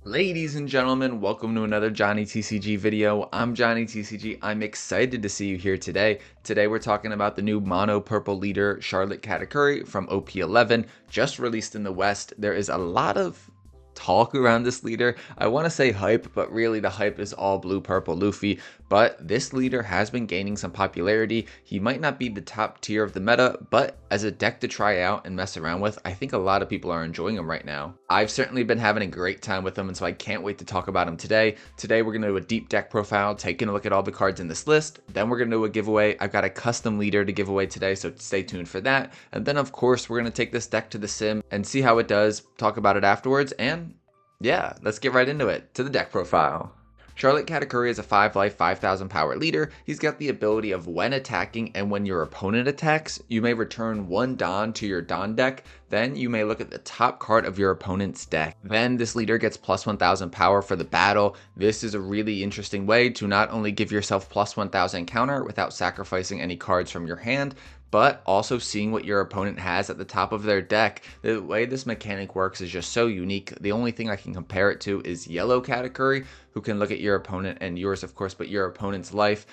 Ladies and gentlemen, welcome to another Johnny TCG video. I'm Johnny TCG. I'm excited to see you here today. Today we're talking about the new mono purple leader, Charlotte Katakuri from OP11, just released in the West. There is a lot of talk around this leader. I want to say hype, but really the hype is all blue purple Luffy. But this leader has been gaining some popularity. He might not be the top tier of the meta, but as a deck to try out and mess around with, I think a lot of people are enjoying him right now. I've certainly been having a great time with him, and so I can't wait to talk about him today. Today we're going to do a deep deck profile, taking a look at all the cards in this list. Then we're going to do a giveaway. I've got a custom leader to give away today, so stay tuned for that. And then of course we're going to take this deck to the sim and see how it does, talk about it afterwards, and yeah, let's get right into it, to the deck profile. Charlotte Katakuri is a 5-life, 5,000 power leader. He's got the ability of when attacking and when your opponent attacks, you may return one Don to your Don deck. Then you may look at the top card of your opponent's deck. Then this leader gets plus 1,000 power for the battle. This is a really interesting way to not only give yourself plus 1,000 counter without sacrificing any cards from your hand, but also seeing what your opponent has at the top of their deck. The way this mechanic works is just so unique. The only thing I can compare it to is yellow Katakuri, who can look at your opponent and yours, of course, but your opponent's life.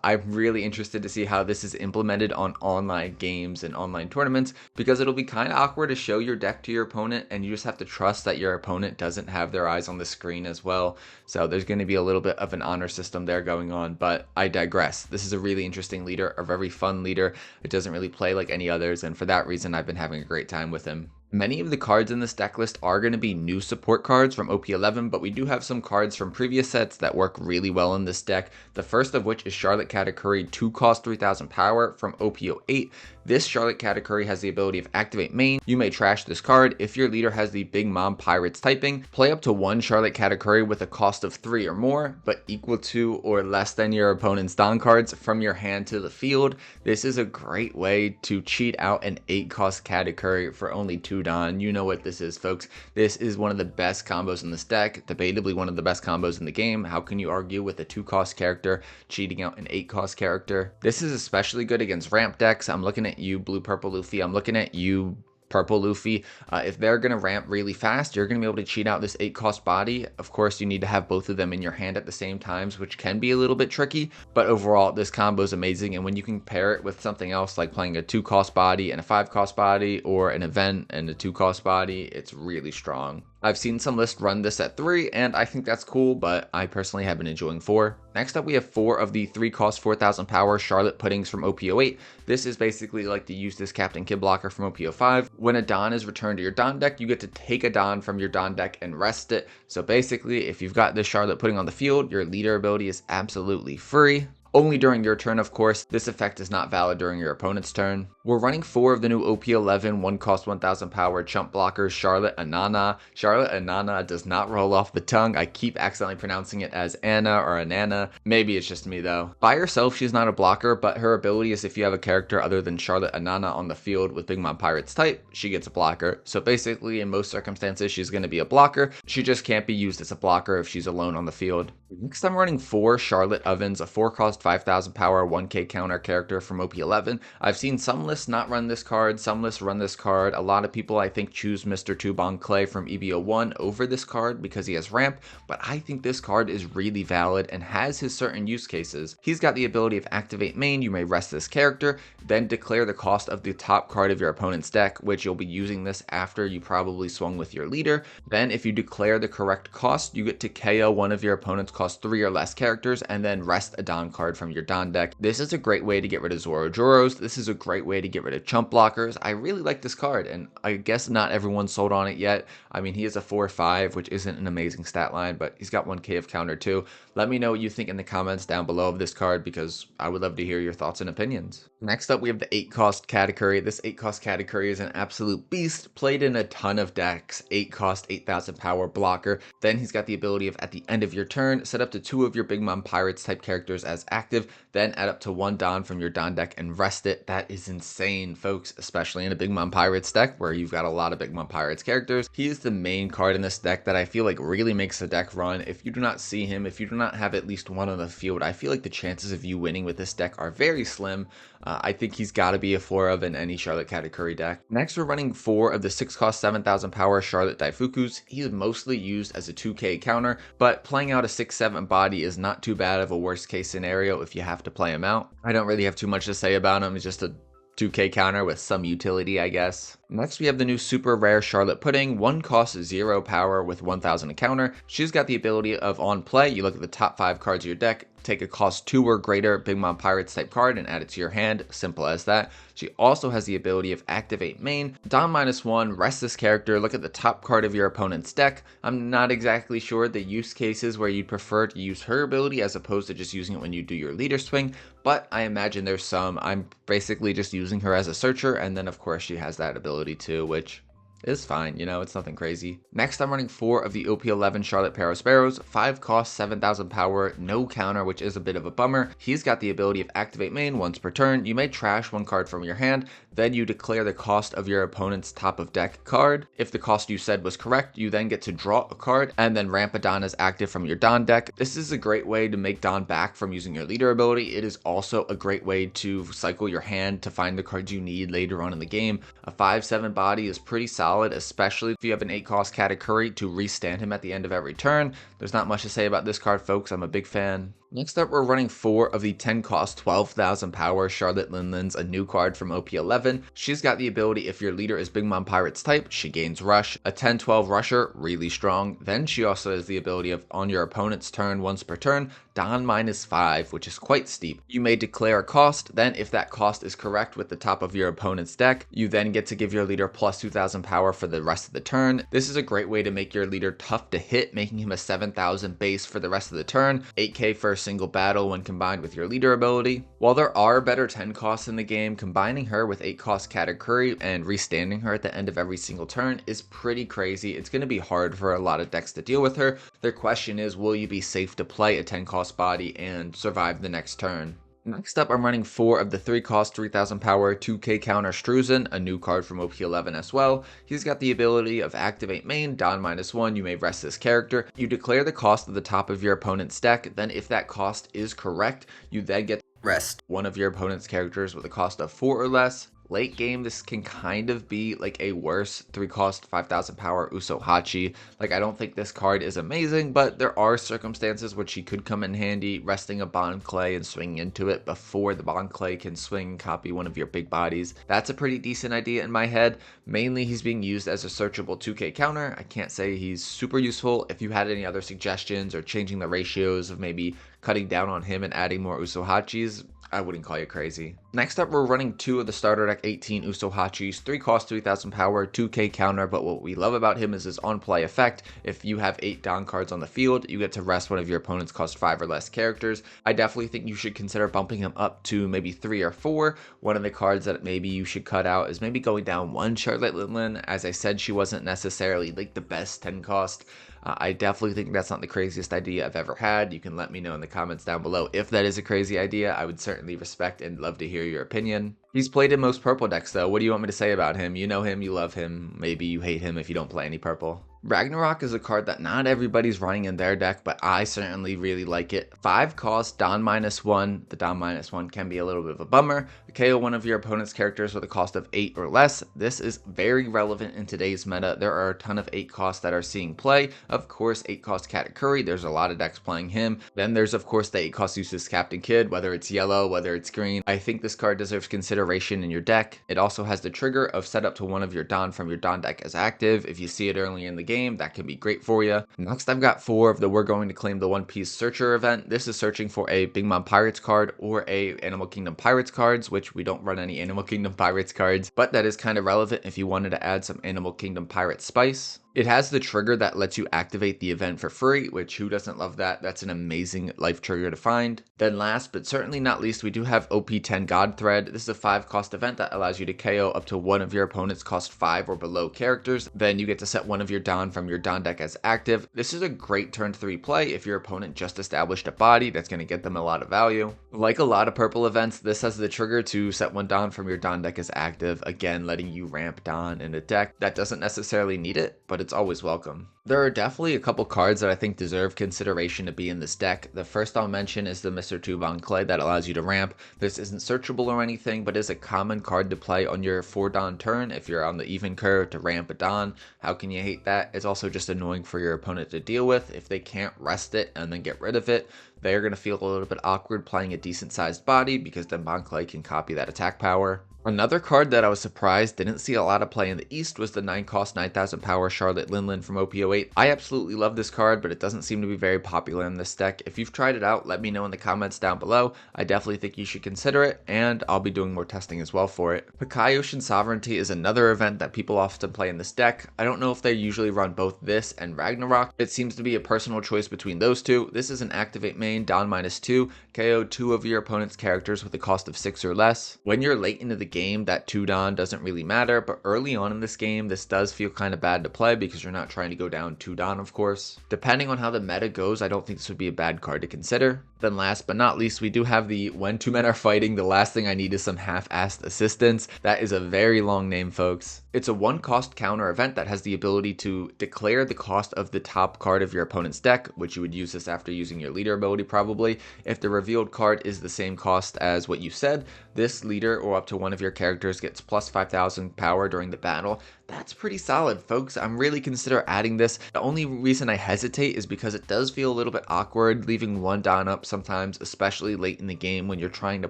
I'm really interested to see how this is implemented on online games and online tournaments, because it'll be kind of awkward to show your deck to your opponent and you just have to trust that your opponent doesn't have their eyes on the screen as well. So there's going to be a little bit of an honor system there going on, but I digress. This is a really interesting leader, a very fun leader. It doesn't really play like any others, and for that reason I've been having a great time with him. Many of the cards in this deck list are going to be new support cards from OP11, but we do have some cards from previous sets that work really well in this deck. The first of which is Charlotte Katakuri 2 cost 3,000 power from OP08. This Charlotte Katakuri has the ability of activate main. You may trash this card if your leader has the Big Mom Pirates typing. Play up to one Charlotte Katakuri with a cost of 3 or more, but equal to or less than your opponent's Don cards from your hand to the field. This is a great way to cheat out an 8 cost Katakuri for only 2 Don. You know what this is, folks. This is one of the best combos in this deck, debatably one of the best combos in the game. How can you argue with a 2 cost character cheating out an 8 cost character? This is especially good against ramp decks. I'm looking at you, blue purple Luffy. I'm looking at you, purple Luffy. If they're going to ramp really fast, you're going to be able to cheat out this 8 cost body. Of course, you need to have both of them in your hand at the same times, which can be a little bit tricky, but overall this combo is amazing. And when you can pair it with something else like playing a 2 cost body and a 5 cost body, or an event and a 2 cost body, it's really strong. I've seen some lists run this at 3, and I think that's cool, but I personally have been enjoying 4. Next up, we have 4 of the 3 cost 4,000 power Charlotte puddings from OP08. This is basically like the use this Captain Kid blocker from OP05. When a Don is returned to your Don deck, you get to take a Don from your Don deck and rest it. So basically, if you've got this Charlotte pudding on the field, your leader ability is absolutely free. Only during your turn, of course. This effect is not valid during your opponent's turn. We're running 4 of the new OP11 1 cost 1,000 power chump blockers, Charlotte Anana. Charlotte Anana does not roll off the tongue. I keep accidentally pronouncing it as Anna or Anana. Maybe it's just me though. By herself, she's not a blocker, but her ability is if you have a character other than Charlotte Anana on the field with Big Mom Pirates type, she gets a blocker. So basically, in most circumstances, she's going to be a blocker. She just can't be used as a blocker if she's alone on the field. Next, I'm running 4 Charlotte Ovens, a 4 cost 5,000 power 1k counter character from OP11. I've seen some lists not run this card, some lists run this card. A lot of people, I think, choose Mr. Tubon Clay from EB01 over this card because he has ramp, but I think this card is really valid and has his certain use cases. He's got the ability of activate main. You may rest this character, then declare the cost of the top card of your opponent's deck, which you'll be using this after you probably swung with your leader. Then if you declare the correct cost, you get to KO one of your opponent's cost 3 or less characters and then rest a Don card from your Don deck. This is a great way to get rid of Zorojoros. This is a great way to get rid of chump blockers. I really like this card, and I guess not everyone's sold on it yet. I mean, he is a 4-5, which isn't an amazing stat line, but he's got 1k of counter too. Let me know what you think in the comments down below of this card, because I would love to hear your thoughts and opinions. Next up, we have the 8 cost Katakuri. This 8 cost Katakuri is an absolute beast, played in a ton of decks. 8 cost 8,000 power blocker. Then he's got the ability of at the end of your turn, set up to 2 of your Big Mom Pirates type characters as active, then add up to 1 Don from your Don deck and rest it. That is insane, folks, especially in a Big Mom Pirates deck where you've got a lot of Big Mom Pirates characters. He is the main card in this deck that I feel like really makes the deck run. If you do not see him, if you do not have at least one on the field, I feel like the chances of you winning with this deck are very slim. I think he's got to be a 4 of in any Charlotte Katakuri deck. Next, we're running 4 of the 6 cost 7,000 power Charlotte Daifukus. He is mostly used as a 2k counter, but playing out a 6-7 body is not too bad of a worst case scenario if you have to play him out. I don't really have too much to say about him. He's just a 2k counter with some utility, I guess. Next, we have the new super rare Charlotte Pudding, 1 cost 0 power with 1000 a counter. She's got the ability of on play, you look at the top 5 cards of your deck, take a cost 2 or greater Big Mom Pirates type card and add it to your hand. Simple as that. She also has the ability of activate main, Don -1, rest this character, look at the top card of your opponent's deck. I'm not exactly sure the use cases where you'd prefer to use her ability as opposed to just using it when you do your leader swing, but I imagine there's some. I'm basically just using her as a searcher, and then of course she has that ability too, which is fine, you know, it's nothing crazy. Next, I'm running 4 of the OP11 Charlotte Sparrows, 5 cost, 7,000 power, no counter, which is a bit of a bummer. He's got the ability of activate main once per turn. You may trash 1 card from your hand, then you declare the cost of your opponent's top of deck card. If the cost you said was correct, you then get to draw a card, and then ramp a Don as active from your Don deck. This is a great way to make Don back from using your leader ability. It is also a great way to cycle your hand to find the cards you need later on in the game. A 5-7 body is pretty solid, especially if you have an 8 cost Katakuri to restand him at the end of every turn. There's not much to say about this card, folks. I'm a big fan. Next up, we're running 4 of the 10 cost 12,000 power Charlotte Linlins, a new card from OP11. She's got the ability, if your leader is Big Mom Pirates type, she gains rush. A 10-12 rusher, really strong. Then she also has the ability of, on your opponent's turn once per turn, Don -5, which is quite steep. You may declare a cost, then if that cost is correct with the top of your opponent's deck, you then get to give your leader plus 2,000 power for the rest of the turn. This is a great way to make your leader tough to hit, making him a 7,000 base for the rest of the turn, 8k for a single battle when combined with your leader ability. While there are better 10 costs in the game, combining her with 8 cost Katakuri and restanding her at the end of every single turn is pretty crazy. It's going to be hard for a lot of decks to deal with her. Their question is, will you be safe to play a 10 cost body and survive the next turn? Next up, I'm running 4 of the 3 cost 3,000 power 2k counter Struzen, a new card from OP11 as well. He's got the ability of activate main, Don -1, you may rest this character. You declare the cost of the top of your opponent's deck, then if that cost is correct, you then get to rest one of your opponent's characters with a cost of 4 or less. Late game, this can kind of be like a worse 3 cost 5,000 power Usohachi. Like, I don't think this card is amazing, but there are circumstances which he could come in handy, resting a Bond Clay and swinging into it before the Bond Clay can swing and copy one of your big bodies. That's a pretty decent idea in my head. Mainly, he's being used as a searchable 2k counter. I can't say he's super useful. If you had any other suggestions or changing the ratios of maybe cutting down on him and adding more Usohachis, I wouldn't call you crazy. Next up, we're running 2 of the starter deck 18 Usohachis, 3 cost 3,000 power, 2k counter, but what we love about him is his on-play effect. If you have 8 Don cards on the field, you get to rest one of your opponent's cost 5 or less characters. I definitely think you should consider bumping him up to maybe 3 or 4. One of the cards that maybe you should cut out is maybe going down 1 Charlotte Linlin. As I said, she wasn't necessarily like the best 10 cost. I definitely think that's not the craziest idea I've ever had. You can let me know in the comments down below if that is a crazy idea. I would certainly respect and love to hear your opinion. He's played in most purple decks though. What do you want me to say about him? You know him, you love him, maybe you hate him if you don't play any purple. Ragnarok is a card that not everybody's running in their deck, but I certainly really like it. 5 cost, Don -1. The Don -1 can be a little bit of a bummer. KO one of your opponent's characters with a cost of 8 or less. This is very relevant in today's meta. There are a ton of 8 costs that are seeing play. Of course, 8 cost Katakuri, there's a lot of decks playing him. Then there's of course the 8 cost uses Captain Kidd, whether it's yellow, whether it's green. I think this card deserves consideration in your deck. It also has the trigger of set up to one of your Don from your Don deck as active. If you see it early in the game, that can be great for you. Next, I've got 4 of the We're Going to Claim the One Piece Searcher event. This is searching for a Big Mom Pirates card or a Animal Kingdom Pirates cards, which we don't run any Animal Kingdom Pirates cards, but that is kind of relevant if you wanted to add some Animal Kingdom Pirate spice. It has the trigger that lets you activate the event for free, which who doesn't love that? That's an amazing life trigger to find. Then last but certainly not least, we do have OP10 God Thread. This is a 5 cost event that allows you to KO up to one of your opponent's cost 5 or below characters. Then you get to set one of your Don from your Don deck as active. This is a great turn 3 play if your opponent just established a body. That's going to get them a lot of value. Like a lot of purple events, this has the trigger to set one Don from your Don deck as active, again letting you ramp Don in a deck that doesn't necessarily need it, but it's always welcome. There are definitely a couple cards that I think deserve consideration to be in this deck. The first I'll mention is the Mr. Tuvan Clay that allows you to ramp. This isn't searchable or anything, but is a common card to play on your 4 Don turn if you're on the even curve to ramp a Don. How can you hate that? It's also just annoying for your opponent to deal with. If they can't rest it and then get rid of it, they're going to feel a little bit awkward playing a decent sized body because then Bon Clay can copy that attack power. Another card that I was surprised didn't see a lot of play in the East was the 9 cost 9000 power Charlotte Linlin from OP08. I absolutely love this card, but it doesn't seem to be very popular in this deck. If you've tried it out, let me know in the comments down below. I definitely think you should consider it, and I'll be doing more testing as well for it. Pakai Ocean Sovereignty is another event that people often play in this deck. I don't know if they usually run both this and Ragnarok. It seems to be a personal choice between those two. This is an activate main, Don -2, KO 2 of your opponent's characters with a cost of 6 or less. When you're late into the game, that 2 Don doesn't really matter, but early on in this game, this does feel kind of bad to play because you're not trying to go down 2 Don, of course. Depending on how the meta goes, I don't think this would be a bad card to consider. Then last but not least, we do have the when 2 men are fighting, the last thing I need is some half-assed assistance. That is a very long name, folks. It's a 1 cost counter event that has the ability to declare the cost of the top card of your opponent's deck, which you would use this after using your leader ability probably. If the revealed card is the same cost as what you said, this leader or up to one of your characters gets plus 5000 power during the battle. That's pretty solid, folks. I'm really consider adding this. The only reason I hesitate is because it does feel a little bit awkward leaving 1 Don up sometimes, especially late in the game when you're trying to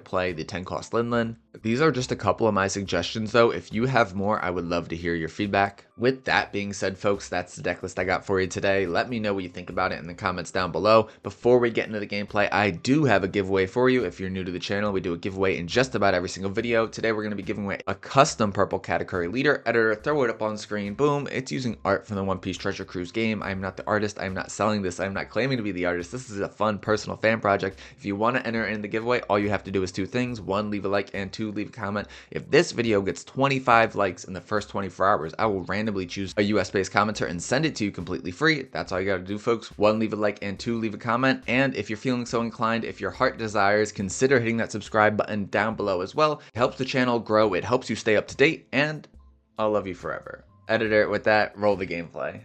play the 10 cost Linlin. These are just a couple of my suggestions though. If you have more, I would love to hear your feedback. With that being said, folks, that's the deck list I got for you today. Let me know what you think about it in the comments down below. Before we get into the gameplay, I do have a giveaway for you. If you're new to the channel, we do a giveaway in just about every single video. Today, we're going to be giving away a custom purple Katakuri leader. Editor, throw it up on screen. Boom. It's using art from the One Piece Treasure Cruise game. I am not the artist. I am not selling this. I am not claiming to be the artist. This is a fun personal fan project. If you want to enter in the giveaway, all you have to do is 2 things. 1, leave a like, and 2, leave a comment. If this video gets 25 likes in the first 24 hours, I will randomly choose a US-based commenter and send it to you completely free. That's all you got to do, folks. 1, leave a like, and 2, leave a comment. And if you're feeling so inclined, if your heart desires, consider hitting that subscribe button down below as well. It helps the channel grow. It helps you stay up to date, and I'll love you forever. Editor, with that, roll the gameplay.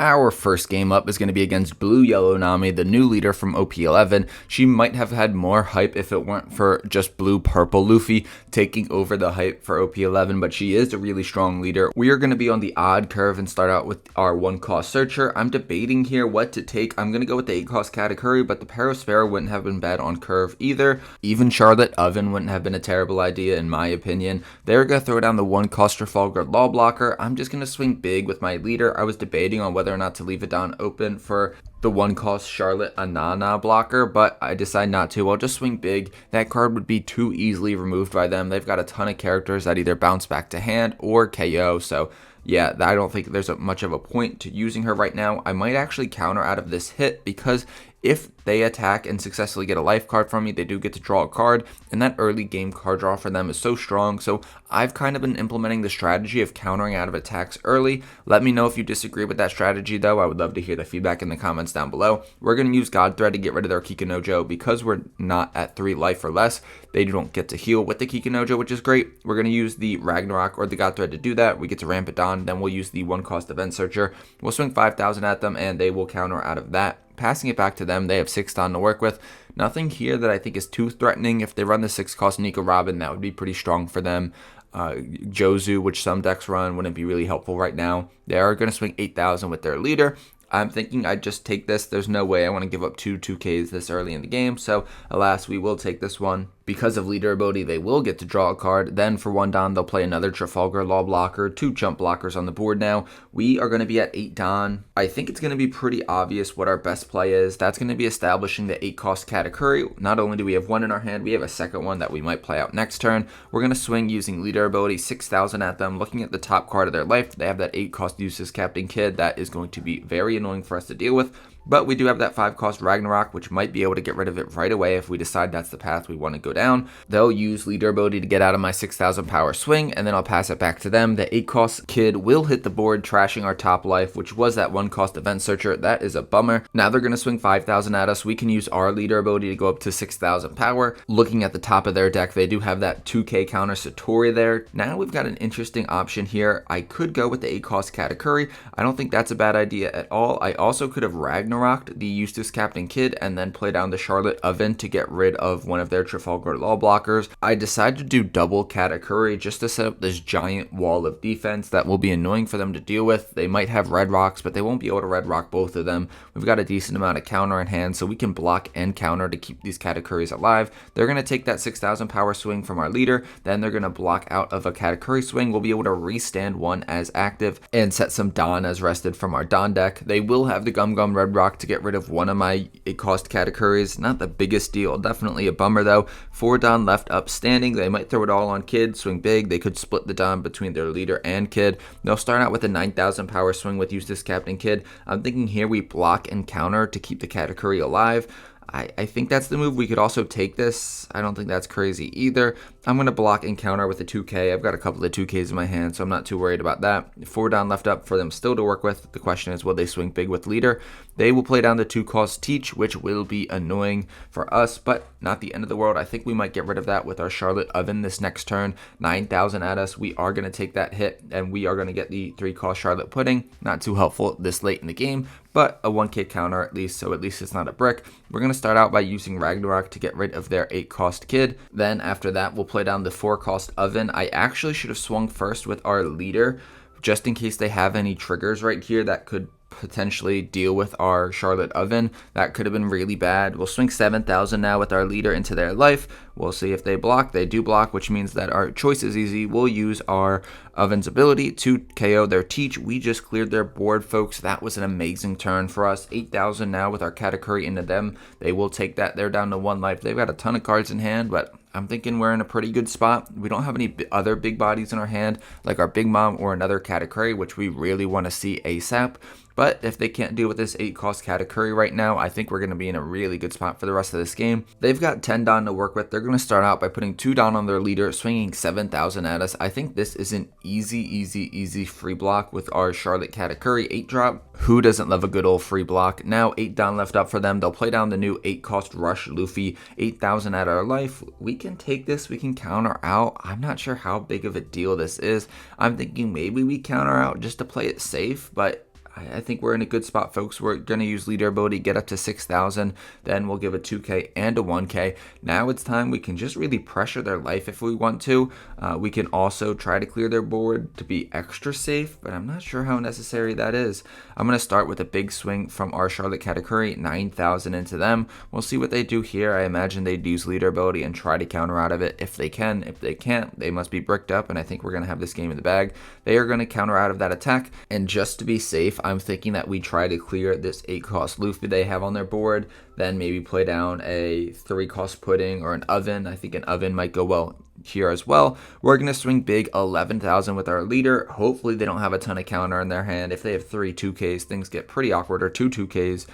Our first game up is going to be against Blue Yellow Nami, the new leader from OP11. She might have had more hype if it weren't for just Blue Purple Luffy taking over the hype for OP11, but she is a really strong leader. We are going to be on the odd curve and start out with our 1 cost searcher. I'm debating here what to take. I'm going to go with the 8 cost Katakuri, but the Paraspera wouldn't have been bad on curve either. Even Charlotte Oven wouldn't have been a terrible idea in my opinion. They're going to throw down the 1 cost Trafalgar Law Blocker. I'm just going to swing big with my leader. I was debating on whether or not to leave it down open for the 1 cost Charlotte Anana blocker, but I decided not to. I'll just swing big. That card would be too easily removed by them. They've got a ton of characters that either bounce back to hand or KO, so yeah, I don't think there's much of a point to using her right now. I might actually counter out of this hit because if they attack and successfully get a life card from me, they do get to draw a card, and that early game card draw for them is so strong. So I've kind of been implementing the strategy of countering out of attacks early. Let me know if you disagree with that strategy though. I would love to hear the feedback in the comments down below. We're going to use God Thread to get rid of their Kikanojo because we're not at 3 life or less. They don't get to heal with the Kikanojo, which is great. We're going to use the Ragnarok or the God Thread to do that. We get to ramp it on. Then we'll use the 1 cost Event Searcher. We'll swing 5,000 at them and they will counter out of that. Passing it back to them, they have 6 Don to work with. Nothing here that I think is too threatening. If they run the 6 cost Nico Robin, that would be pretty strong for them. Jozu, which some decks run, wouldn't be really helpful right now. They are going to swing 8,000 with their leader. I'm thinking I'd just take this. There's no way I want to give up 2 2Ks this early in the game, so alas, we will take this one. Because of leader ability, they will get to draw a card. Then for 1 Don, they'll play another Trafalgar Law blocker, 2 jump blockers on the board now. We are going to be at 8 Don. I think it's going to be pretty obvious what our best play is. That's going to be establishing the 8 cost Katakuri. Not only do we have one in our hand, we have a second one that we might play out next turn. We're going to swing using leader ability, 6,000 at them. Looking at the top card of their life, they have that 8 cost Useless Captain Kid. That is going to be very annoying for us to deal with. But we do have that 5 cost Ragnarok, which might be able to get rid of it right away if we decide that's the path we want to go down. They'll use leader ability to get out of my 6,000 power swing, and then I'll pass it back to them. The 8 cost Kid will hit the board, trashing our top life, which was that 1 cost Event Searcher. That is a bummer. Now they're going to swing 5,000 at us. We can use our leader ability to go up to 6,000 power. Looking at the top of their deck, they do have that 2k counter Satori there. Now we've got an interesting option here. I could go with the 8 cost Katakuri. I don't think that's a bad idea at all. I also could have Ragnaroked the Eustace Captain Kid and then play down the Charlotte Oven to get rid of one of their Trafalgar Law blockers. I decided to do double Katakuri just to set up this giant wall of defense that will be annoying for them to deal with. They might have red rocks, but they won't be able to red rock both of them. We've got a decent amount of counter in hand, so we can block and counter to keep these Katakuris alive. They're going to take that 6,000 power swing from our leader, then they're going to block out of a Katakuri swing. We'll be able to restand one as active and set some Don as rested from our Don deck. They will have the Gum Gum Red Rock to get rid of one of my 8 cost Katakuris. Not the biggest deal, definitely a bummer though. 4 Don left up standing. They might throw it all on Kid, swing big. They could split the Don between their leader and Kid. They'll start out with a 9,000 power swing with Eustace Captain Kid. I'm thinking here we block and counter to keep the Katakuri alive. I think that's the move. We could also take this. I don't think that's crazy either. I'm going to block and counter with a 2k. I've got a couple of 2ks in my hand, so I'm not too worried about that. 4 Don left up for them still to work with. The question is, will they swing big with leader? They will play down the 2 cost Teach, which will be annoying for us, but not the end of the world. I think we might get rid of that with our Charlotte Oven this next turn. 9,000 at us. We are going to take that hit, and we are going to get the 3 cost Charlotte Pudding. Not too helpful this late in the game, but a 1k counter at least, so at least it's not a brick. We're going to start out by using Ragnarok to get rid of their 8 cost Kid. Then after that, we'll play down the 4 cost Oven. I actually should have swung first with our leader, just in case they have any triggers right here that could potentially deal with our Charlotte Oven. That could have been really bad. We'll swing 7,000 now with our leader into their life. We'll see if they block. They do block, which means that our choice is easy. We'll use our Oven's ability to KO their Teach. We just cleared their board, folks. That was an amazing turn for us. 8,000 now with our Katakuri into them. They will take that. They're down to 1 life. They've got a ton of cards in hand, but I'm thinking we're in a pretty good spot. We don't have any other big bodies in our hand, like our Big Mom or another Katakuri, which we really want to see ASAP. But if they can't deal with this 8 cost Katakuri right now, I think we're going to be in a really good spot for the rest of this game. They've got 10 Don to work with. They're going to start out by putting 2 Don on their leader, swinging 7,000 at us. I think this is an easy free block with our Charlotte Katakuri 8 drop. Who doesn't love a good old free block? Now 8 Don left up for them. They'll play down the new 8 cost Rush Luffy, 8,000 at our life. We can take this. We can counter out. I'm not sure how big of a deal this is. I'm thinking maybe we counter out just to play it safe, but I think we're in a good spot, folks. We're going to use leader ability, get up to 6,000. Then we'll give a 2k and a 1k. Now it's time. We can just really pressure their life if we want to. We can also try to clear their board to be extra safe, but I'm not sure how necessary that is. I'm going to start with a big swing from our Charlotte Katakuri, 9,000 into them. We'll see what they do here. I imagine they'd use leader ability and try to counter out of it if they can. If they can't, they must be bricked up, and I think we're going to have this game in the bag. They are going to counter out of that attack, and just to be safe, I'm thinking that we try to clear this 8 cost Luffy they have on their board, then maybe play down a 3 cost Pudding or an Oven. I think an Oven might go well here as well. We're going to swing big 11,000 with our leader. Hopefully they don't have a ton of counter in their hand. If they have 3 2Ks, things get pretty awkward, or 2 2Ks.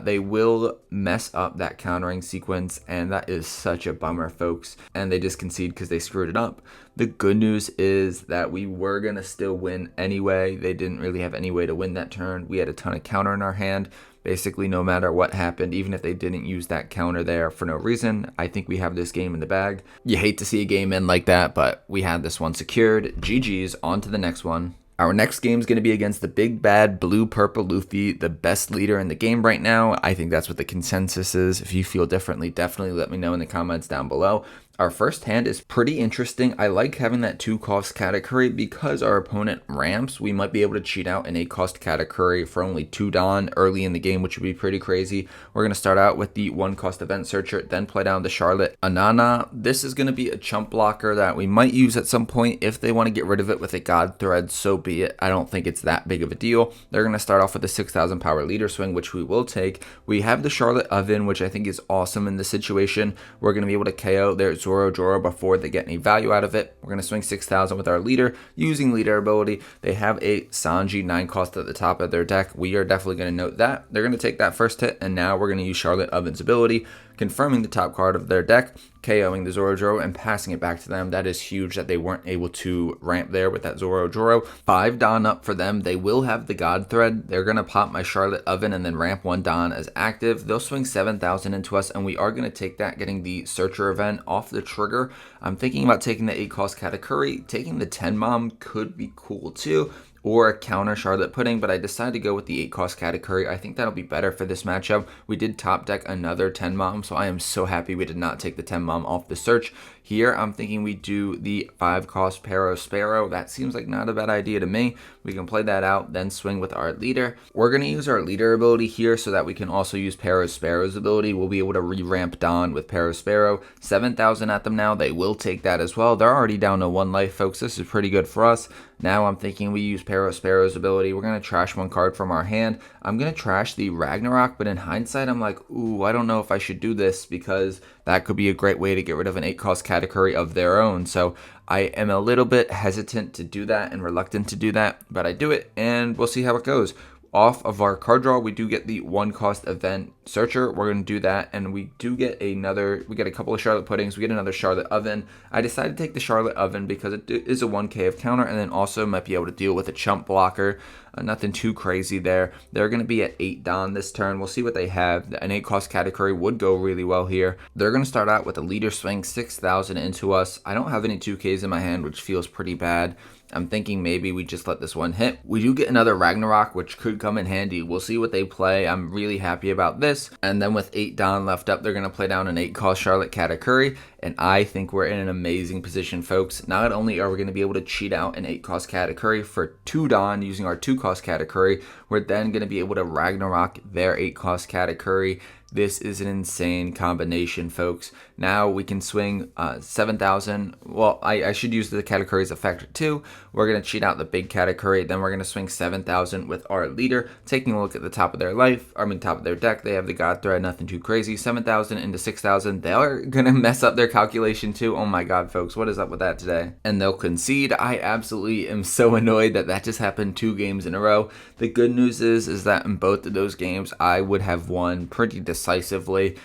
They will mess up that countering sequence, and that is such a bummer, folks. And they just concede because they screwed it up. The good news is that we were going to still win anyway. They didn't really have any way to win that turn. We had a ton of counter in our hand. Basically, no matter what happened, even if they didn't use that counter there for no reason, I think we have this game in the bag. You hate to see a game end like that, but we had this one secured. GG's, on to the next one. Our next game is going to be against the big bad blue-purple Luffy, the best leader in the game right now. I think that's what the consensus is. If you feel differently, definitely let me know in the comments down below. Our first hand is pretty interesting. I like having that 2-cost Katakuri because our opponent ramps. We might be able to cheat out an 8-cost Katakuri for only 2 Dawn early in the game, which would be pretty crazy. We're going to start out with the 1-cost Event Searcher, then play down the Charlotte Anana. This is going to be a chump blocker that we might use at some point. If they want to get rid of it with a God Thread, so be it. I don't think it's that big of a deal. They're going to start off with a 6,000 power leader swing, which we will take. We have the Charlotte Oven, which I think is awesome in this situation. We're going to be able to KO their Zoro Joro before they get any value out of it. We're going to swing 6,000 with our leader using leader ability. They have a Sanji 9-cost at the top of their deck. We are definitely going to note that. They're going to take that first hit, and now we're going to use Charlotte Oven's ability, confirming the top card of their deck, KOing the Zoro Joro and passing it back to them. That is huge that they weren't able to ramp there with that Zoro Joro. 5 Dawn up for them. They will have the God Thread. They're going to pop my Charlotte Oven and then ramp 1 Dawn as active. They'll swing 7,000 into us, and we are going to take that, getting the Searcher event off the trigger. I'm thinking about taking the 8-cost Katakuri. Taking the 10 Mom could be cool too, or a counter Charlotte Pudding, but I decided to go with the 8-cost Katakuri. I think that'll be better for this matchup. We did top deck another 10 Mom, so I am so happy we did not take the 10 Mom off the search. Here, I'm thinking we do the 5-cost Pero Sparrow. That seems like not a bad idea to me. We can play that out, then swing with our leader. We're going to use our leader ability here so that we can also use Pero Sparrow's ability. We'll be able to re-ramp Dawn with Pero Sparrow. 7,000 at them now. They will take that as well. They're already down to 1 life, folks. This is pretty good for us. Now I'm thinking we use Pero Sparrow's ability. We're going to trash 1 card from our hand. I'm going to trash the Ragnarok, but in hindsight, I'm like, ooh, I don't know if I should do this because that could be a great way to get rid of an 8-cost Katakuri of their own. So I am a little bit hesitant to do that and reluctant to do that, but I do it and we'll see how it goes. Off of our card draw, we do get the 1-cost Event Searcher. We're going to do that, and we do get we get a couple of Charlotte Puddings. We get another Charlotte Oven. I decided to take the Charlotte Oven because it is a 1k of counter, and then also might be able to deal with a chump blocker. Nothing too crazy there. They're going to be at 8 Dawn this turn. We'll see what they have. An 8-cost Katakuri would go really well here. They're going to start out with a leader swing, 6,000 into us. I don't have any 2Ks in my hand, which feels pretty bad. I'm thinking maybe we just let this one hit. We do get another Ragnarok, which could come in handy. We'll see what they play. I'm really happy about this. And then with 8 Dawn left up, they're going to play down an 8-cost Charlotte Katakuri. And I think we're in an amazing position, folks. Not only are we going to be able to cheat out an 8-cost Katakuri for 2 Dawn using our 2-cost Katakuri, we're then going to be able to Ragnarok their 8-cost Katakuri. This is an insane combination, folks. Now we can swing 7,000. Well, I should use the Katakuri's effect too. We're going to cheat out the big Katakuri. Then we're going to swing 7,000 with our leader. Taking a look at the top of their top of their deck, they have the God Thread, nothing too crazy. 7,000 into 6,000. They're going to mess up their calculation too. Oh my God, folks, what is up with that today? And they'll concede. I absolutely am so annoyed that just happened 2 games in a row. The good news is that in both of those games, I would have won pretty decisively.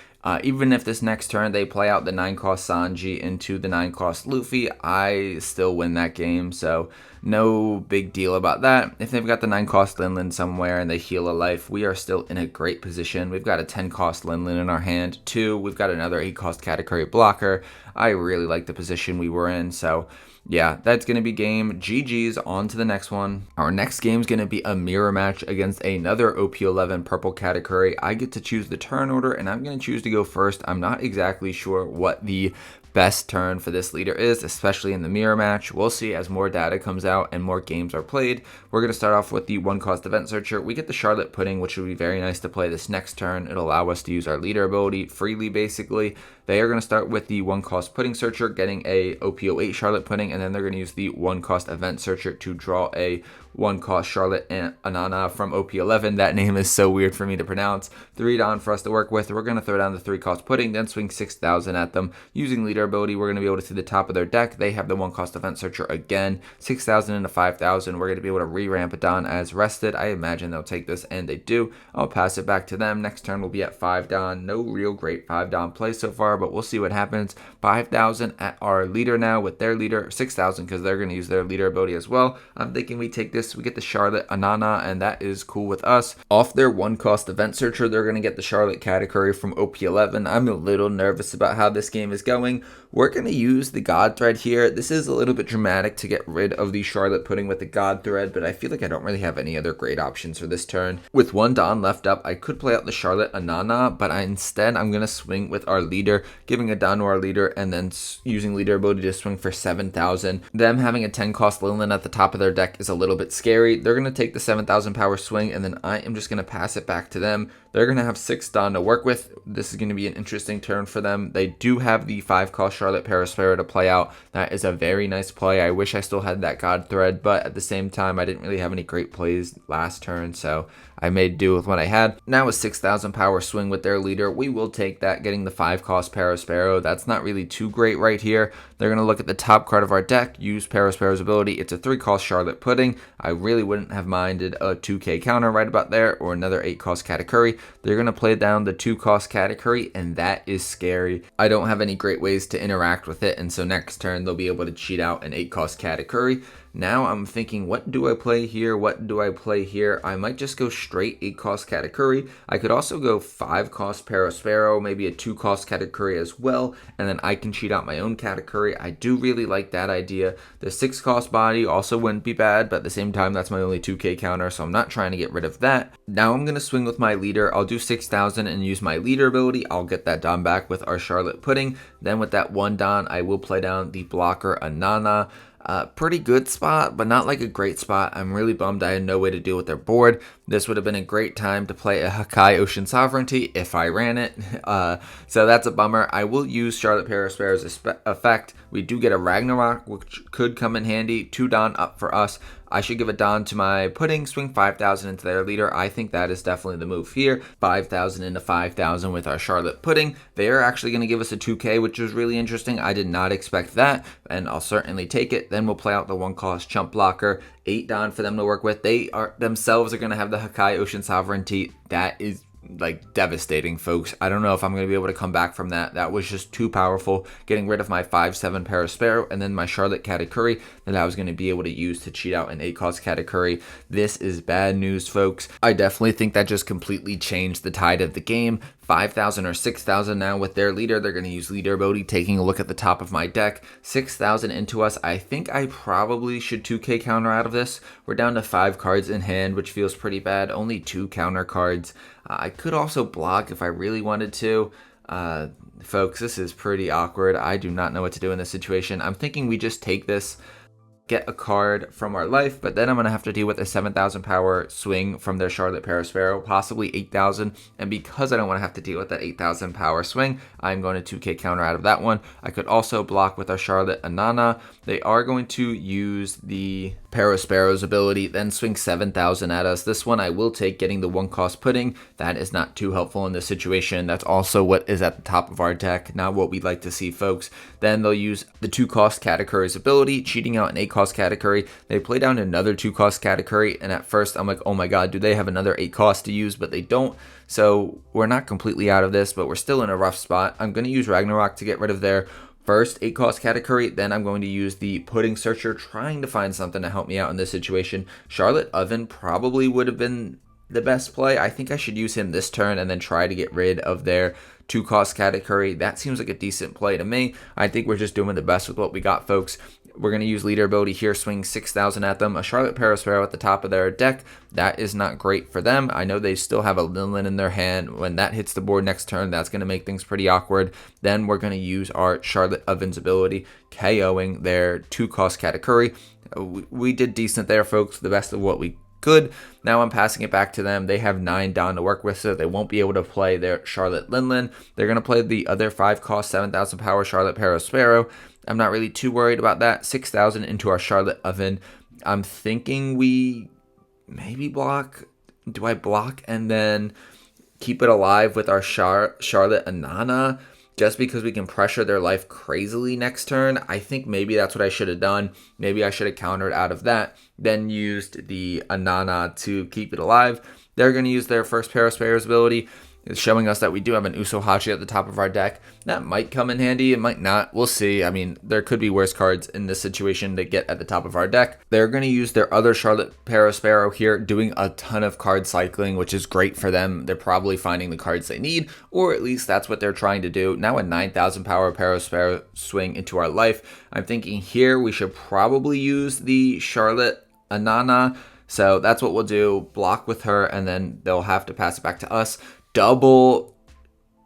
Even if this next turn they play out the 9-cost Sanji into the 9-cost Luffy, I still win that game, so no big deal about that. If they've got the 9-cost Linlin somewhere and they heal a life, we are still in a great position. We've got a 10-cost Linlin in our hand, too. We've got another 8-cost Katakuri blocker. I really like the position we were in, so yeah, that's going to be game. GG's, on to the next one. Our next game is going to be a mirror match against another OP11 purple Katakuri. I get to choose the turn order, and I'm going to choose to go first. I'm not exactly sure what the best turn for this leader is, especially in the mirror match. We'll see as more data comes out and more games are played. We're going to start off with the 1-cost Event Searcher. We get the Charlotte Pudding, which would be very nice to play this next turn. It'll allow us to use our leader ability freely, basically. They are going to start with the 1-cost Pudding Searcher, getting a OP08 Charlotte Pudding, and then they're going to use the 1-cost Event Searcher to draw a 1-cost Charlotte Anana from OP11. That name is so weird for me to pronounce. 3 Dawn for us to work with. We're going to throw down the 3-cost Pudding, then swing 6,000 at them. Using leader ability, we're going to be able to see the top of their deck. They have the 1-cost Event Searcher again. 6,000 into 5,000. We're going to be able to re-ramp it down as rested. I imagine they'll take this, and they do. I'll pass it back to them. Next turn will be at 5 Dawn. No real great 5 Dawn play so far, but we'll see what happens. 5,000 at our leader now with their leader. 6,000 because they're going to use their leader ability as well. I'm thinking we take this. We get the Charlotte Anana, and that is cool with us. Off their 1-cost Event Searcher, they're going to get the Charlotte Katakuri from OP11. I'm a little nervous about how this game is going. We're going to use the God Thread here. This is a little bit dramatic to get rid of the Charlotte Pudding with the God Thread, but I feel like I don't really have any other great options for this turn. With 1 Dawn left up, I could play out the Charlotte Anana, but instead I'm going to swing with our leader leader, giving a Don to our leader, and then using leader ability to swing for 7,000. Them having a 10 cost Leyland at the top of their deck is a little bit scary. They're going to take the 7,000 power swing, and then I am just going to pass it back to them. They're going to have 6 Don to work with. This is going to be an interesting turn for them. They do have the 5 cost Charlotte Paraspero to play out. That is a very nice play. I wish I still had that God Thread, but at the same time, I didn't really have any great plays last turn, so I made do with what I had. Now a 6,000 power swing with their leader. We will take that, getting the 5 cost Paraspero. That's not really too great right here. They're going to look at the top card of our deck, use Paraspero's ability. It's a 3 cost Charlotte Pudding. I really wouldn't have minded a 2k counter right about there, or another 8 cost Katakuri. They're going to play down the 2 cost Katakuri, and that is scary. I don't have any great ways to interact with it, and so next turn they'll be able to cheat out an 8 cost Katakuri. Now I'm thinking, what do I play here? What do I play here? I might just go straight 8 cost Katakuri. I could also go 5 cost Paraspero, maybe a 2 cost Katakuri as well, and then I can cheat out my own Katakuri. I do really like that idea. The 6 cost body also wouldn't be bad, but at the same time, that's my only 2k counter, so I'm not trying to get rid of that. Now I'm going to swing with my leader. I'll do 6,000 and use my leader ability. I'll get that Don back with our Charlotte Pudding. Then with that 1 Don, I will play down the blocker Anana. Pretty good spot, but not like a great spot. I'm really bummed I had no way to deal with their board. This would have been a great time to play a Hakai Ocean Sovereignty if I ran it. So that's a bummer. I will use Charlotte Paraspero's effect. We do get a Ragnarok, which could come in handy. 2 Don up for us. I should give a Don to my Pudding, swing 5,000 into their leader. I think that is definitely the move here. 5,000 into 5,000 with our Charlotte Pudding. They are actually going to give us a 2k, which is really interesting. I did not expect that, and I'll certainly take it. Then we'll play out the 1 cost Chump Blocker. 8 Don for them to work with. They are themselves are going to have the Hakai Ocean Sovereignty. That is like devastating, folks. I don't know if I'm going to be able to come back from that. That was just too powerful. Getting rid of my 5/7 Paraspero and then my Charlotte Katakuri that I was going to be able to use to cheat out an 8 cost Katakuri. This is bad news, folks. I definitely think that just completely changed the tide of the game. 5,000 or 6,000 now with their leader. They're going to use leader ability, taking a look at the top of my deck. 6,000 into us. I think I probably should 2k counter out of this. We're down to 5 cards in hand, which feels pretty bad. Only 2 counter cards. I could also block if I really wanted to. Folks, this is pretty awkward. I do not know what to do in this situation. I'm thinking we just take this, get a card from our life, but then I'm going to have to deal with a 7,000 power swing from their Charlotte Paraspero, possibly 8,000, and because I don't want to have to deal with that 8,000 power swing, I'm going to 2k counter out of that one. I could also block with our Charlotte Anana. They are going to use the Paraspero's ability, then swing 7,000 at us. This one I will take, getting the 1 cost Pudding. That is not too helpful in this situation. That's also what is at the top of our deck, not what we'd like to see, folks. Then they'll use the 2 cost Katakuri's ability, cheating out an 8 cost Katakuri. They play down another 2 cost Katakuri, and at first I'm like, oh my god, do they have another 8 cost to use? But they don't. So we're not completely out of this, but we're still in a rough spot. I'm going to use Ragnarok to get rid of their first 8 cost Katakuri, then I'm going to use the Pudding Searcher, trying to find something to help me out in this situation. Charlotte Oven probably would have been the best play. I think I should use him this turn and then try to get rid of their 2 cost Katakuri. That seems like a decent play to me. I think we're just doing the best with what we got, folks. We're going to use leader ability here, swing 6,000 at them. A Charlotte Paraspero at the top of their deck. That is not great for them. I know they still have a Leyland in their hand. When that hits the board next turn, that's going to make things pretty awkward. Then we're going to use our Charlotte Oven's ability, KOing their 2 cost Katakuri. We did decent there, folks. The best of what we could. Now I'm passing it back to them. They have 9 Don to work with, so they won't be able to play their Charlotte Leyland. They're going to play the other 5 cost 7,000 power Charlotte Paraspero. I'm not really too worried about that. 6,000 into our Charlotte Oven. I'm thinking we maybe block. Do I block and then keep it alive with our Charlotte Anana? Just because we can pressure their life crazily next turn. I think maybe that's what I should have done. Maybe I should have countered out of that, then used the Anana to keep it alive. They're going to use their first Paraspero's ability. It's showing us that we do have an Usohachi at the top of our deck. That might come in handy, it might not. We'll see. I mean, there could be worse cards in this situation to get at the top of our deck. They're going to use their other Charlotte Paraspero here, doing a ton of card cycling, which is great for them. They're probably finding the cards they need, or at least that's what they're trying to do. Now a 9,000 power Paraspero swing into our life. I'm thinking here we should probably use the Charlotte Anana. So that's what we'll do. Block with her, and then they'll have to pass it back to us. Double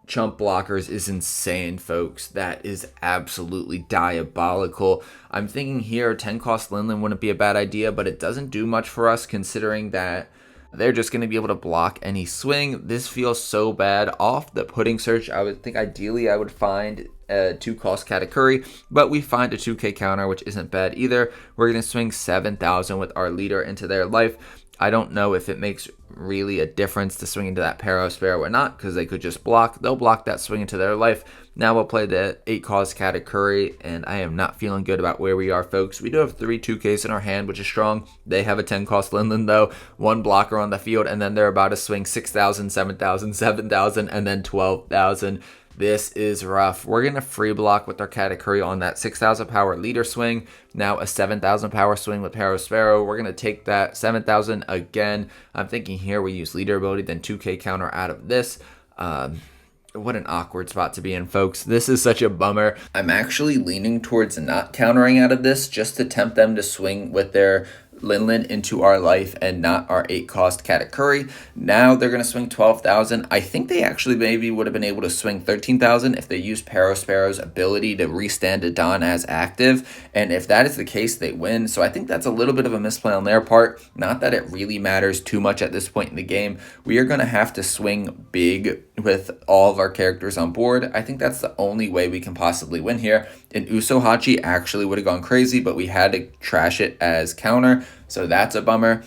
chump blockers is insane, folks. That is absolutely diabolical. I'm thinking here 10 cost Linlen wouldn't be a bad idea, but it doesn't do much for us considering that they're just going to be able to block any swing. This feels so bad. Off the pudding search, I would think ideally I would find a 2 cost Katakuri, but we find a 2k counter, which isn't bad either. We're going to swing 7,000 with our leader into their life. I don't know if it makes really a difference to swing into that Parosphero or not, because they could just block. They'll block that swing into their life. Now we'll play the 8 cost Katakuri, and I am not feeling good about where we are, folks. We do have 3 2Ks in our hand, which is strong. They have a 10 cost Linlen, though. 1 blocker on the field, and then they're about to swing 6,000, 7,000, 7,000, and then 12,000. This is rough. We're going to free block with our Katakuri on that 6,000 power leader swing. Now a 7,000 power swing with Parosphero. We're going to take that 7,000 again. I'm thinking here we use leader ability, then 2k counter out of this. What an awkward spot to be in, folks. This is such a bummer. I'm actually leaning towards not countering out of this just to tempt them to swing with their Linlen into our life and not our 8 cost Katakuri. Now they're going to swing 12,000. I think they actually maybe would have been able to swing 13,000 if they used Parosphero's ability to restand a Don as active. And if that is the case, they win. So I think that's a little bit of a misplay on their part. Not that it really matters too much at this point in the game. We are going to have to swing big with all of our characters on board. I think that's the only way we can possibly win here. And Usohachi actually would have gone crazy, but we had to trash it as counter. So that's a bummer.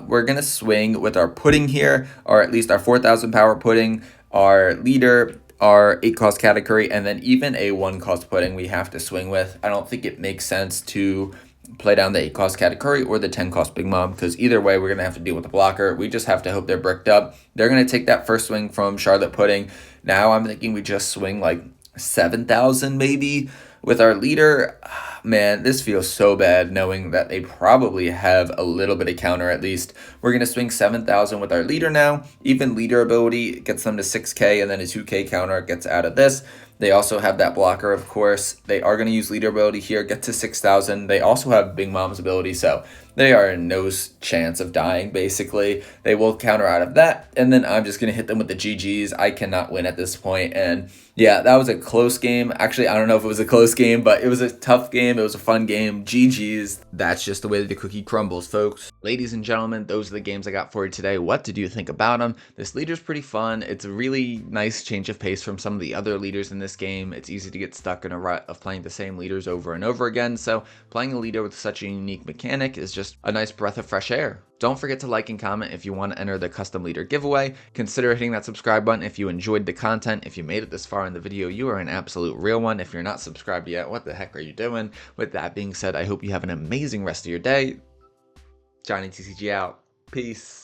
We're going to swing with our pudding here, or at least our 4,000 power pudding, our leader, our 8 cost Katakuri, and then even a 1 cost pudding we have to swing with. I don't think it makes sense to play down the 8 cost Katakuri or the 10 cost Big Mom, because either way we're going to have to deal with the blocker. We just have to hope they're bricked up. They're going to take that first swing from Charlotte Pudding. Now I'm thinking we just swing like 7,000 maybe with our leader. Man, this feels so bad knowing that they probably have a little bit of counter at least. We're going to swing 7,000 with our leader now. Even leader ability gets them to 6k, and then a 2k counter gets out of this. They also have that blocker, of course. They are going to use leader ability here, get to 6,000. They also have Big Mom's ability, so they are in no chance of dying, basically. They will counter out of that, and then I'm just going to hit them with the GGs. I cannot win at this point, and yeah, that was a close game. Actually, I don't know if it was a close game, but it was a tough game. It was a fun game. GGs. That's just the way the cookie crumbles, folks. Ladies and gentlemen, those are the games I got for you today. What did you think about them? This leader's pretty fun. It's a really nice change of pace from some of the other leaders in this game. It's easy to get stuck in a rut of playing the same leaders over and over again, so playing a leader with such a unique mechanic is just a nice breath of fresh air. Don't forget to like and comment if you want to enter the custom leader giveaway. Consider hitting that subscribe button if you enjoyed the content. If you made it this far in the video, you are an absolute real one. If you're not subscribed yet, what the heck are you doing? With that being said, I hope you have an amazing rest of your day. Johnny TCG out. Peace.